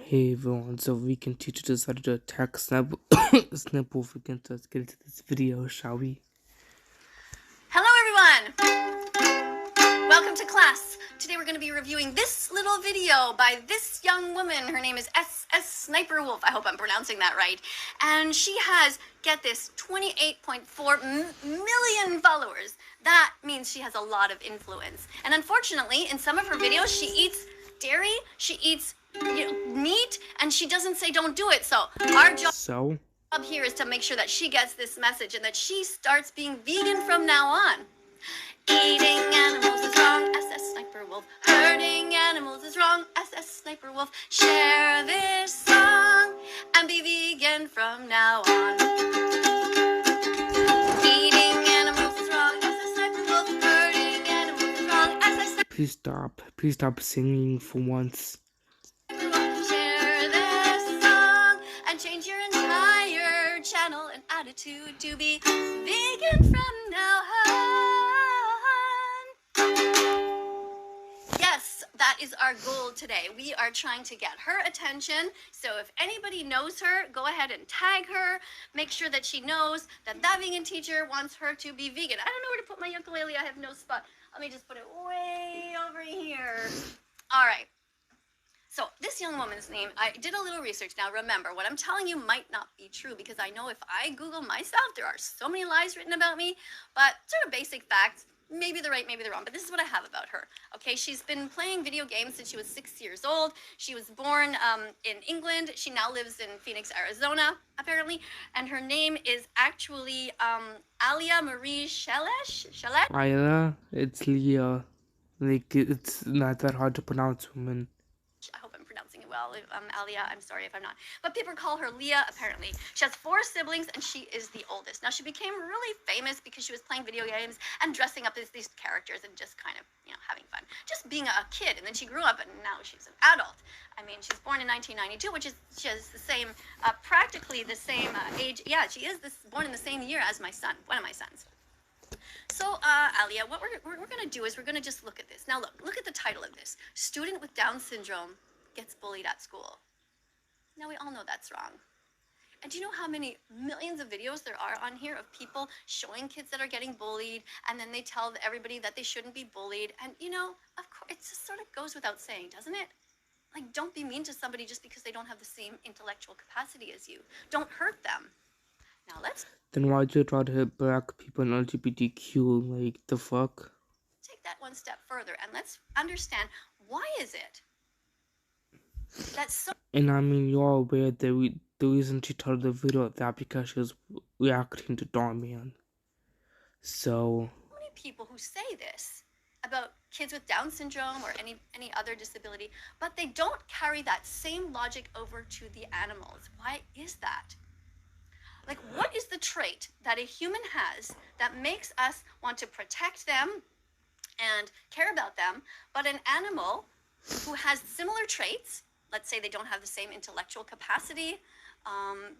Hey everyone, so weekend teacher decided to attack Snipwolf again. Let's get into this video, shall we? Hello everyone! Welcome to class. Today we're going to be reviewing this little video by this young woman. Her name is sssniperwolf. I hope I'm pronouncing that right. And she has, get this, 28.4 million followers. That means she has a lot of influence. And unfortunately, in some of her videos, she eats dairy, she eats meat, and she doesn't say don't do it. So our job here is to make sure that she gets this message and that she starts being vegan from now on. Eating animals is wrong, sssniperwolf. Hurting animals is wrong, sssniperwolf. Share this song and be vegan from now on. Eating animals is wrong, sssniperwolf. Hurting animals is wrong, sssniperwolf. Please stop singing for once. Share this song and change your entire channel and attitude to be vegan from now on. Yes, that is our goal today. We are trying to get her attention. So if anybody knows her, go ahead and tag her. Make sure that she knows that that vegan teacher wants her to be vegan. I don't know where to put my ukulele. I have no spot. Let me just put it way over here. All right. So this young woman's name, I did a little research. Now remember, what I'm telling you might not be true because I know if I Google myself, there are so many lies written about me, but sort of basic facts, maybe they're right, maybe they're wrong, but this is what I have about her. Okay, she's been playing video games since she was 6 years old. She was born in England. She now lives in Phoenix, Arizona, apparently, and her name is actually Alia Marie Shelesh? Ila, it's Leah. Like, it's not that hard to pronounce, woman. I hope I'm pronouncing it well. Alia, I'm sorry if I'm not. But people call her Leah, apparently. She has 4 siblings, and she is the oldest. Now, she became really famous because she was playing video games and dressing up as these characters and just kind of, having fun. Just being a kid. And then she grew up, and now she's an adult. I mean, she's born in 1992, which is she has the same, practically the same age. Yeah, she is born in the same year as my son, one of my sons. So, Alia, what we're going to do is we're going to just look at this. Now, look at the title of this. Student with Down syndrome gets bullied at school. Now, we all know that's wrong. And do you know how many millions of videos there are on here of people showing kids that are getting bullied, and then they tell everybody that they shouldn't be bullied? And, of course, it just sort of goes without saying, doesn't it? Like, don't be mean to somebody just because they don't have the same intellectual capacity as you. Don't hurt them. Now, Then why'd you try to hit black people and LGBTQ? Like, the fuck? Take that one step further and let's understand why is it that's so. And I mean, you're aware that the reason she titled the video that because she was reacting to Darman. So many people who say this about kids with Down syndrome or any other disability, but they don't carry that same logic over to the animals. Why is that? Like, what is the trait that a human has that makes us want to protect them and care about them, but an animal who has similar traits, let's say they don't have the same intellectual capacity,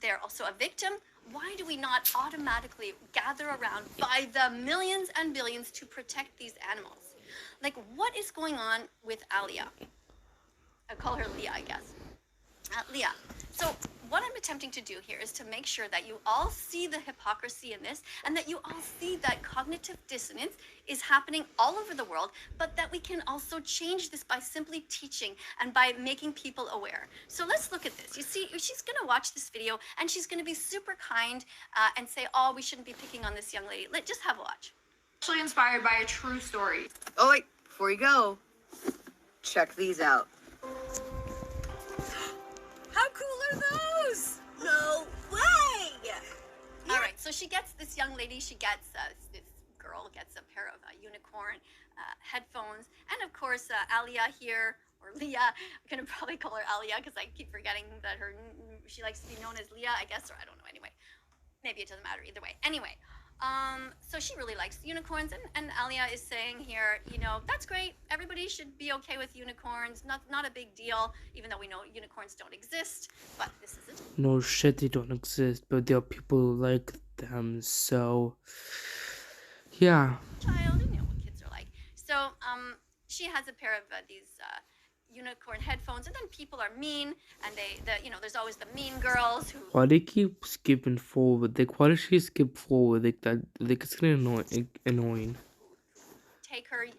they're also a victim, why do we not automatically gather around by the millions and billions to protect these animals? Like, what is going on with Alia? I call her Leah, I guess. Leah. So what I'm attempting to do here is to make sure that you all see the hypocrisy in this and that you all see that cognitive dissonance is happening all over the world, but that we can also change this by simply teaching and by making people aware. So let's look at this. You see, she's going to watch this video and she's going to be super kind and say, oh, we shouldn't be picking on this young lady. Just have a watch. Actually inspired by a true story. Oh, wait, before you go, check these out. How cool are those? No way! All right, so she gets this young lady, this girl gets a pair of unicorn headphones. And of course, Alia here, or Leah, I'm going to probably call her Alia because I keep forgetting that she likes to be known as Leah, I guess, or I don't know, anyway. Maybe it doesn't matter either way. Anyway. So she really likes unicorns, and Alia is saying here, that's great. Everybody should be okay with unicorns. Not a big deal, even though we know unicorns don't exist. But this is it. No shit, they don't exist, but there are people who like them. So yeah. Child, you know what kids are like. So she has a pair of these unicorn headphones, and then vegan people are mean, and there's always the mean girls who Why they keep skipping forward? Like, why does she skip forward? Like it's getting annoying. take her and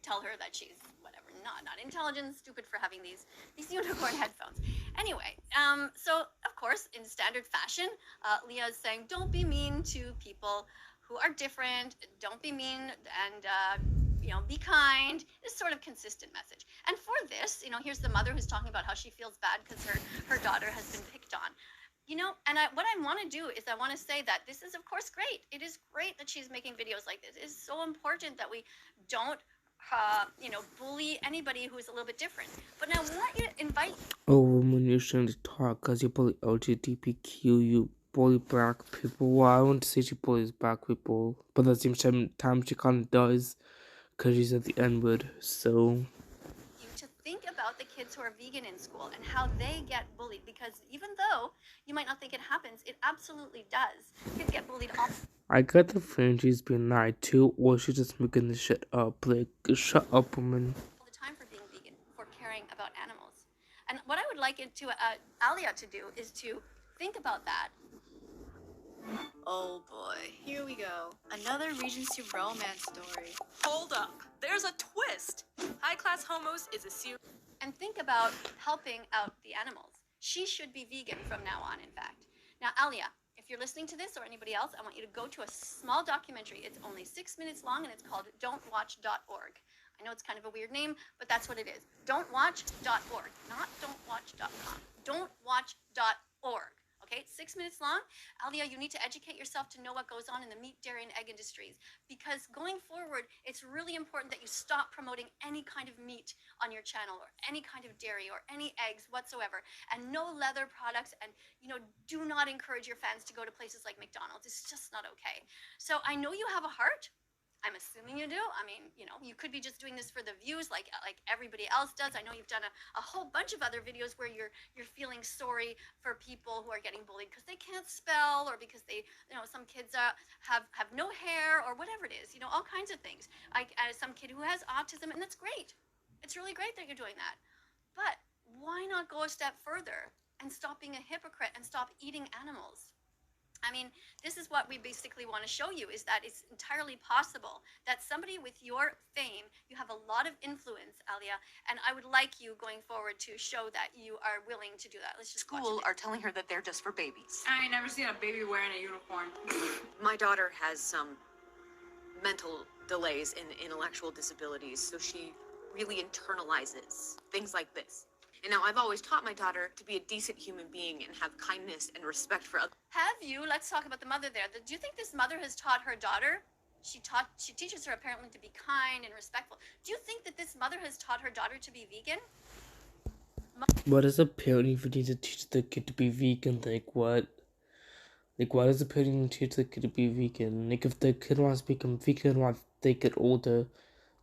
tell her that she's whatever, not intelligent, stupid for having these unicorn headphones. Anyway, so of course, in standard fashion, Leah is saying, don't be mean to people who are different. Don't be mean, and be kind. This sort of consistent message. And for this, here's the mother who's talking about how she feels bad because her daughter has been picked on. And what I want to do is I want to say that this is, of course, great. It is great that she's making videos like this. It is so important that we don't, bully anybody who is a little bit different. But now I want you to invite. Oh, when you're trying to talk, because you bully LGBTQ, you bully black people. Well, I wouldn't say she bullies black people, but at the same time, she kind of does, because she's at the N-word, so. You to think about the kids who are vegan in school and how they get bullied, because even though you might not think it happens, it absolutely does. Kids get bullied all I got the feeling she's being lied to, or she's just making this shit up. Like, shut up, woman. the time for being vegan, for caring about animals. And what I would like it to Alia to do is to think about that. Oh boy, here we go. Another Regency romance story. Hold up. There's a twist. High-class homos is a serious... And think about helping out the animals. She should be vegan from now on, in fact. Now, Alia, if you're listening to this or anybody else, I want you to go to a small documentary. It's only 6 minutes long, and it's called don'twatch.org. I know it's kind of a weird name, but that's what it is. Don'twatch.org, not don'twatch.com. Don'twatch.org. Okay, it's 6 minutes long. Alia, you need to educate yourself to know what goes on in the meat, dairy, and egg industries, because going forward, it's really important that you stop promoting any kind of meat on your channel, or any kind of dairy, or any eggs whatsoever, and no leather products, and do not encourage your fans to go to places like McDonald's. It's just not okay. So I know you have a heart. I'm assuming you do. I mean, you could be just doing this for the views like everybody else does. I know you've done a whole bunch of other videos where you're feeling sorry for people who are getting bullied because they can't spell, or because they, some kids have no hair, or whatever it is, all kinds of things. Some kid who has autism, and that's great. It's really great that you're doing that. But why not go a step further and stop being a hypocrite and stop eating animals? I mean, this is what we basically want to show you, is that it's entirely possible that somebody with your fame, you have a lot of influence, Alia, and I would like you going forward to show that you are willing to do that. Let's just School are telling her that they're just for babies. I ain't never seen a baby wearing a unicorn. My daughter has some mental delays and intellectual disabilities, so she really internalizes things like this. And now I've always taught my daughter to be a decent human being and have kindness and respect for others. Let's talk about the mother there. Do you think this mother has taught her daughter? She teaches her apparently to be kind and respectful. Do you think that this mother has taught her daughter to be vegan? What does a parent even need to teach the kid to be vegan? Like, what? Like, why does the parent even teach the kid to be vegan? Like, if the kid wants to become vegan once they get older,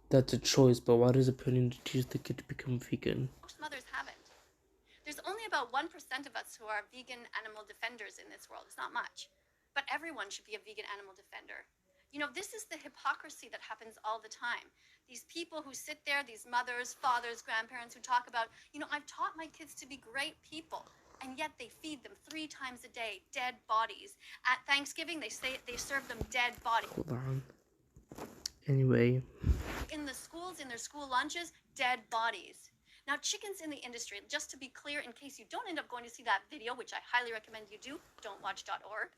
that's a choice. But why does a parent need to teach the kid to become vegan? Most mothers haven't. There's only about 1% of us who are vegan animal defenders in this world. It's not much. But everyone should be a vegan animal defender. This is the hypocrisy that happens all the time. These people who sit there, these mothers, fathers, grandparents who talk about, I've taught my kids to be great people. And yet they feed them 3 times a day, dead bodies. At Thanksgiving, they serve them dead bodies. Hold on. Anyway. In the schools, in their school lunches, dead bodies. Now, chickens in the industry, just to be clear, in case you don't end up going to see that video, which I highly recommend you do, don'twatch.org,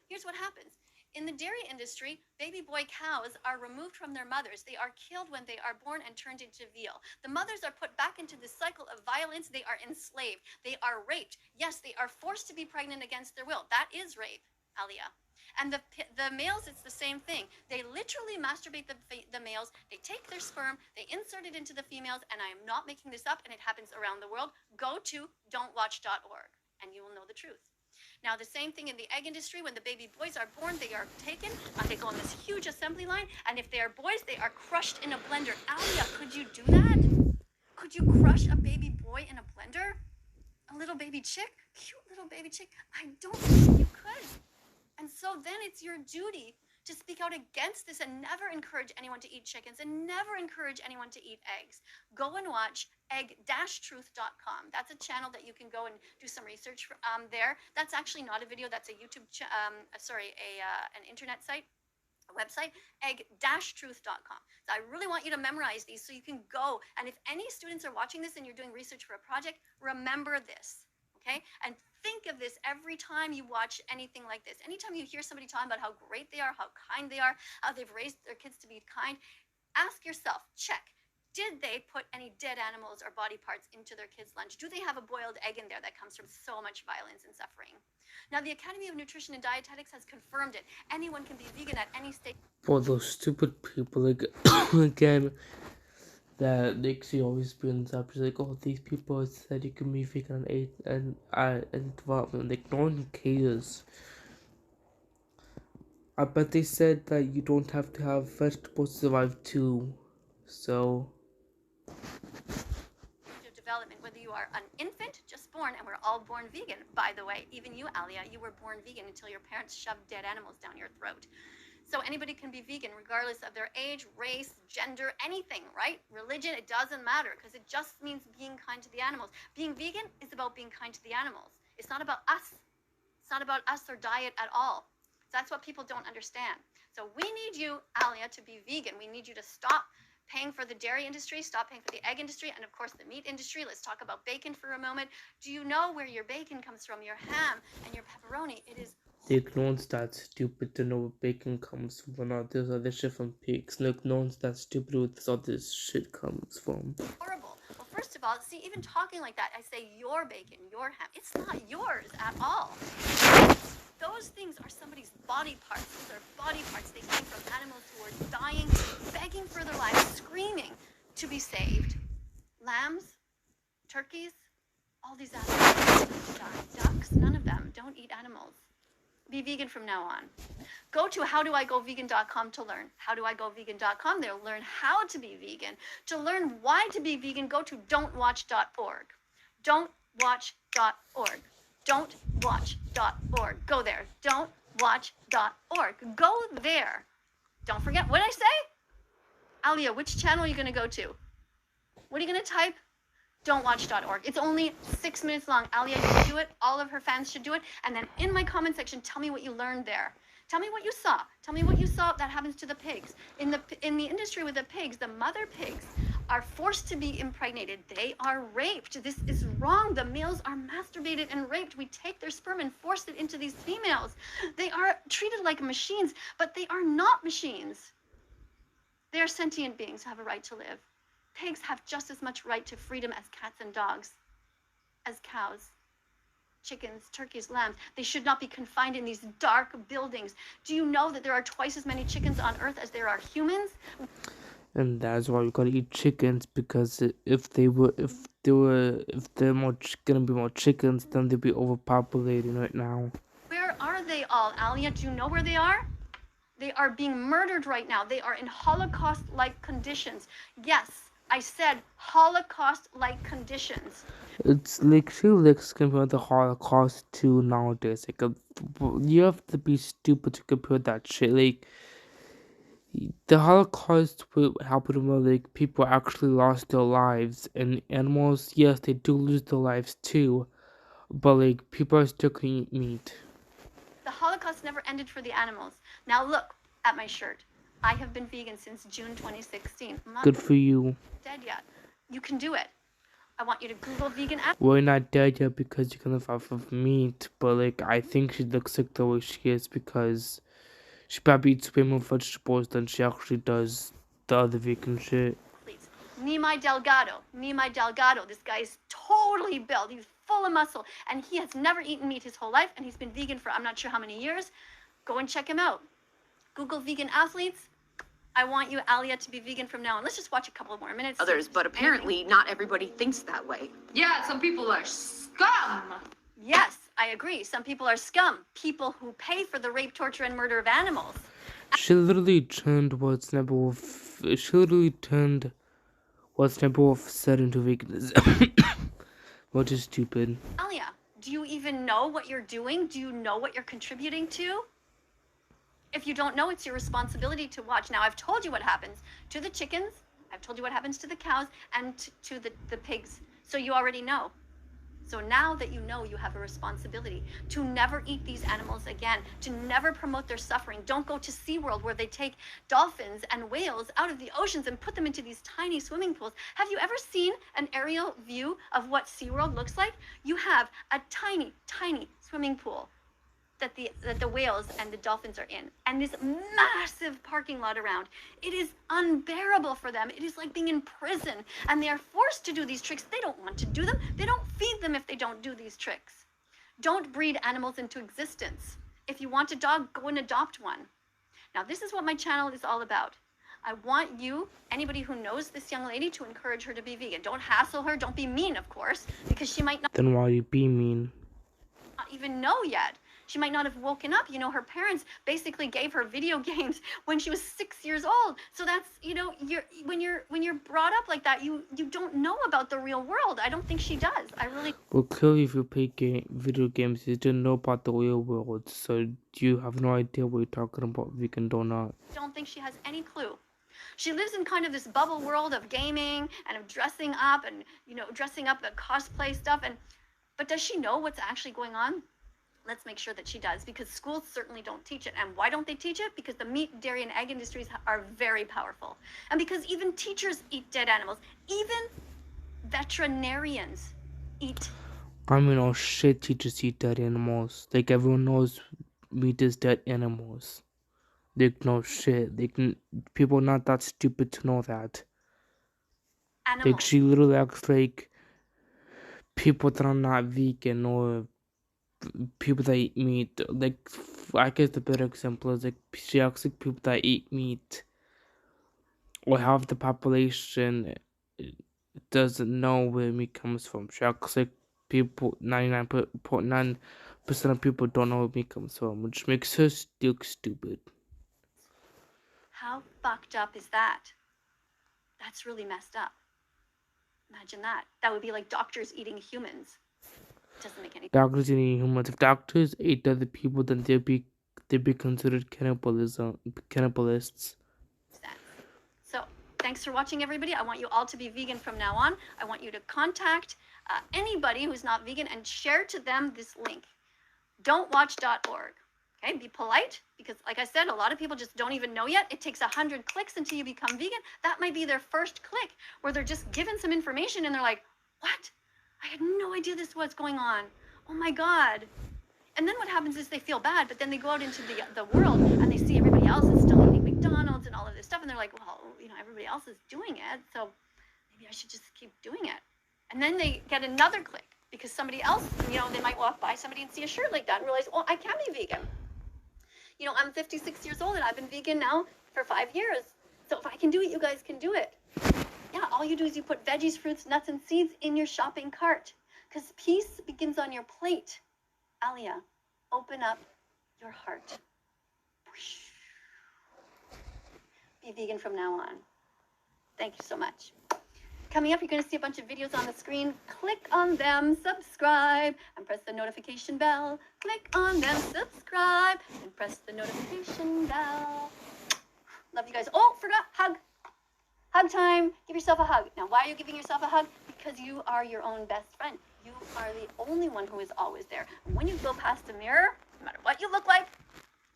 here's what happens. In the dairy industry, baby boy cows are removed from their mothers. They are killed when they are born and turned into veal. The mothers are put back into this cycle of violence. They are enslaved. They are raped. Yes, they are forced to be pregnant against their will. That is rape, Alia. And the males, it's the same thing. They literally masturbate the males. They take their sperm, they insert it into the females, and I am not making this up, and it happens around the world. Go to don'twatch.org, and you will know the truth. Now, the same thing in the egg industry. When the baby boys are born, they are taken, and they go on this huge assembly line, and if they are boys, they are crushed in a blender. Alia, could you do that? Could you crush a baby boy in a blender? A little baby chick? Cute little baby chick? I don't think you could. And so then it's your duty to speak out against this and never encourage anyone to eat chickens and never encourage anyone to eat eggs. Go and watch egg-truth.com. That's a channel that you can go and do some research there. That's actually not a video. That's a YouTube, an internet site. A website, egg-truth.com. So I really want you to memorize these so you can go. And if any students are watching this and you're doing research for a project, remember this, okay? And think of this every time you watch anything like this. Anytime you hear somebody talking about how great they are, how kind they are, how they've raised their kids to be kind, ask yourself, check. Did they put any dead animals or body parts into their kids' lunch? Do they have a boiled egg in there that comes from so much violence and suffering? Now, the Academy of Nutrition and Dietetics has confirmed it. Anyone can be vegan at any stage. For those stupid people, like, again, that Nixie always brings up, she's like, oh, these people said you can be vegan and development. Like, no one cares. I bet they said that you don't have to have vegetables to survive too. So Of development, whether you are an infant just born, and we're all born vegan, by the way, even you, Alia, you were born vegan until your parents shoved dead animals down your throat. So anybody can be vegan regardless of their age, race, gender, anything, right? Religion, it doesn't matter because it just means being kind to the animals. Being vegan is about being kind to the animals. It's not about us. It's not about us or diet at all. So that's what people don't understand. So we need you, Alia, to be vegan. We need you to stop paying for the dairy industry, stop paying for the egg industry, and of course the meat industry. Let's talk about bacon for a moment. Do you know where your bacon comes from, your ham and your pepperoni? It is Nick, no one's that stupid to know where bacon comes from. Not this other shit from pigs. Look, no one's that stupid where this other shit comes from. horrible. Well, first of all, see, even talking like that, I say your bacon, your ham. It's not yours at all. Those things are somebody's body parts. Those are body parts. They came from animals who were dying, begging for their lives, screaming to be saved. Lambs, turkeys, all these animals die. Ducks, none of them. Don't eat animals. Be vegan from now on. Go to howdoigovegan.com to learn. Howdoigovegan.com. They'll learn how to be vegan. To learn why to be vegan, go to don'twatch.org. Don'twatch.org. Don'twatch.org. Go there. Don'twatch.org. Go there. Don't forget, what did I say? Alia, which channel are you going to go to? What are you going to type? Don'twatch.org. It's only 6 minutes long. Alia, you should do it. All of her fans should do it. And then in my comment section, tell me what you learned there. Tell me what you saw. Tell me what you saw that happens to the pigs. In the industry with the pigs, the mother pigs are forced to be impregnated. They are raped. This is wrong. The males are masturbated and raped. We take their sperm and force it into these females. They are treated like machines, but they are not machines. They are sentient beings who have a right to live. Pigs have just as much right to freedom as cats and dogs, as cows, chickens, turkeys, lambs. They should not be confined in these dark buildings. Do you know that there are twice as many chickens on Earth as there are humans? And that's why we gotta eat chickens, because if they're gonna be more chickens, then they'll be overpopulated right now. Where are they all, Alia? Do you know where they are? They are being murdered right now. They are in Holocaust-like conditions. Yes, I said Holocaust-like conditions. It's like she likes comparing the Holocaust to nowadays. Like, you have to be stupid to compare that shit. Like, the Holocaust happened when like people actually lost their lives, and animals, yes, they do lose their lives too, but like people are still gonna eat meat. The Holocaust never ended for the animals. Now look at my shirt. I have been vegan since June 2016. I'm not Good for you. dead yet. You can do it. I want you to Google vegan We're not dead yet because you can live off of meat, but like I think she looks like the way she is because she probably eats way more vegetables than she actually does the other vegan shit. athletes. Nimai Delgado. This guy is totally built. He's full of muscle, and he has never eaten meat his whole life, and he's been vegan for I'm not sure how many years. Go and check him out. Google vegan athletes. I want you, Alia, to be vegan from now on. Let's just watch a couple more minutes. Others, but apparently not everybody thinks that way. Yeah, some people are scum. Yes, I agree. Some people are scum. People who pay for the rape, torture, and murder of animals. She literally turned what Sniperwolf said into veganism. Which is stupid. Alia, do you even know what you're doing? Do you know what you're contributing to? If you don't know, it's your responsibility to watch. Now, I've told you what happens to the chickens. I've told you what happens to the cows and to the pigs. So you already know. So now that you know, you have a responsibility to never eat these animals again, to never promote their suffering. Don't go to SeaWorld where they take dolphins and whales out of the oceans and put them into these tiny swimming pools. Have you ever seen an aerial view of what SeaWorld looks like? You have a tiny, tiny swimming pool that the whales and the dolphins are in, and this massive parking lot around. It is unbearable for them. It is like being in prison, and they are forced to do these tricks. They don't want to do them. They don't feed them if they don't do these tricks. Don't breed animals into existence. If you want a dog, go and adopt one. Now, this is what my channel is all about. I want you, anybody who knows this young lady, to encourage her to be vegan. Don't hassle her. Don't be mean, of course, because she might not Then why you be mean? even know yet. She might not have woken up. You know, her parents basically gave her video games when she was 6 years old. So that's, you know, when you're brought up like that, you don't know about the real world. I don't think she does. I really Well, clearly if you play video games, you didn't know about the real world, so you have no idea what you're talking about, vegan or not. don't think she has any clue. She lives in kind of this bubble world of gaming and of dressing up and, you know, dressing up the cosplay stuff. But does she know what's actually going on? Let's make sure that she does, because schools certainly don't teach it. And why don't they teach it? Because the meat, dairy, and egg industries are very powerful. And because even teachers eat dead animals. Even veterinarians eat. I mean, oh shit, teachers eat dead animals. Like, everyone knows meat is dead animals. Like, no shit. People are not that stupid to know that. Animals. Like, she literally acts like people that are not vegan or people that eat meat. Like, I guess the better example is like she acts like people that eat meat or half the population doesn't know where meat comes from. She acts like people 99.9% of people don't know where meat comes from, which makes her look stupid. How fucked up is that? That's really messed up. Imagine that. That would be like doctors eating humans. Doesn't make any Doctors eating humans. If doctors ate other people, then they'd be considered cannibalists. sense. So thanks for watching, everybody. I want you all to be vegan from now on. I want you to contact anybody who's not vegan and share to them this link. Don'twatch.org. Okay, be polite, because like I said, a lot of people just don't even know yet. It takes 100 clicks until you become vegan. That might be their first click where they're just given some information and they're like, what? I had no idea this was going on. Oh my God. And then what happens is they feel bad, but then they go out into the world and they see everybody else is still eating McDonald's and all of this stuff. And they're like, well, you know, everybody else is doing it, so maybe I should just keep doing it. And then they get another click because somebody else, you know, they might walk by somebody and see a shirt like that and realize, oh, I can be vegan. You know, I'm 56 years old and I've been vegan now for 5 years. So if I can do it, you guys can do it. Yeah, all you do is you put veggies, fruits, nuts, and seeds in your shopping cart, because peace begins on your plate. Alia, open up your heart. Be vegan from now on. Thank you so much. Coming up, you're going to see a bunch of videos on the screen. Click on them, subscribe, and press the notification bell. Click on them, subscribe, and press the notification bell. Love you guys. Oh, forgot, hug. Hug time. Give yourself a hug. Now, why are you giving yourself a hug? Because you are your own best friend. You are the only one who is always there. And when you go past the mirror, no matter what you look like,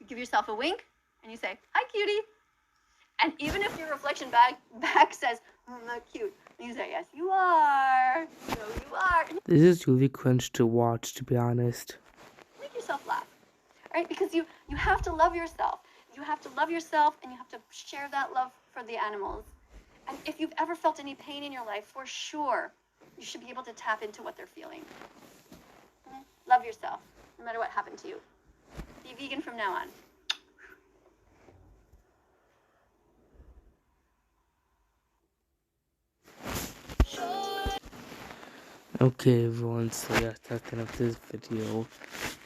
you give yourself a wink and you say, hi, cutie. And even if your reflection back says, I'm not cute, you say, yes, you are. No, you are. This is really cringe to watch, to be honest. Make yourself laugh, right? Because you have to love yourself. You have to love yourself, and you have to share that love for the animals. And if you've ever felt any pain in your life, for sure, you should be able to tap into what they're feeling. Love yourself, no matter what happened to you. Be vegan from now on. Okay, everyone, so yeah, that's the end of this video.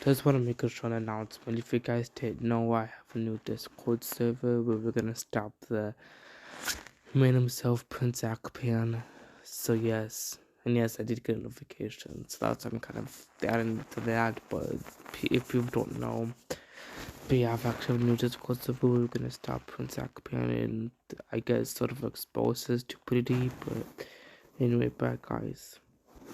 Just want to make a short announcement. If you guys didn't know, I have a new Discord server where we're gonna stop the man himself, Prince Akpan. So yes, and yes, I did get a notification, so that's I'm kind of adding to that. But if you don't know, But yeah, I've actually noticed because of who we're gonna stop Prince Akapian and I guess sort of exposes stupidity, but anyway, bye guys.